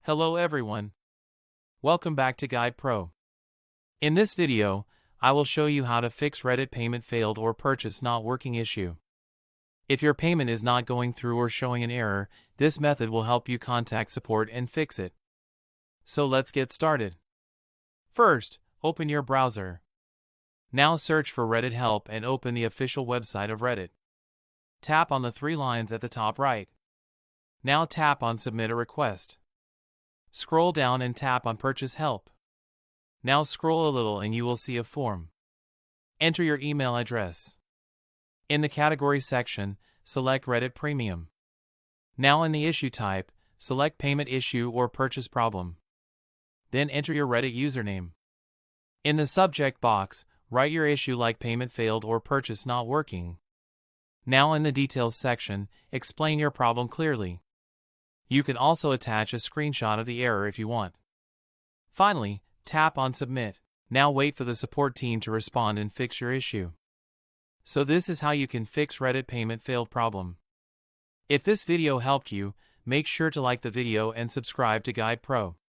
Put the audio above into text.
Hello everyone. Welcome back to Guide Pro. In this video, I will show you how to fix Reddit payment failed or purchase not working issue. If your payment is not going through or showing an error, this method will help you contact support and fix it. So let's get started. First, open your browser. Now search for Reddit help and open the official website of Reddit. Tap on the three lines at the top right. Now tap on Submit a Request. Scroll down and tap on Purchase Help. Now scroll a little and you will see a form. Enter your email address. In the Category section, select Reddit Premium. Now in the issue type, select Payment Issue or Purchase Problem. Then enter your Reddit username. In the subject box, write your issue like Payment Failed or Purchase Not Working. Now in the Details section, explain your problem clearly. You can also attach a screenshot of the error if you want. Finally, tap on Submit. Now wait for the support team to respond and fix your issue. So this is how you can fix Reddit payment failed problem. If this video helped you, make sure to like the video and subscribe to Guide Pro.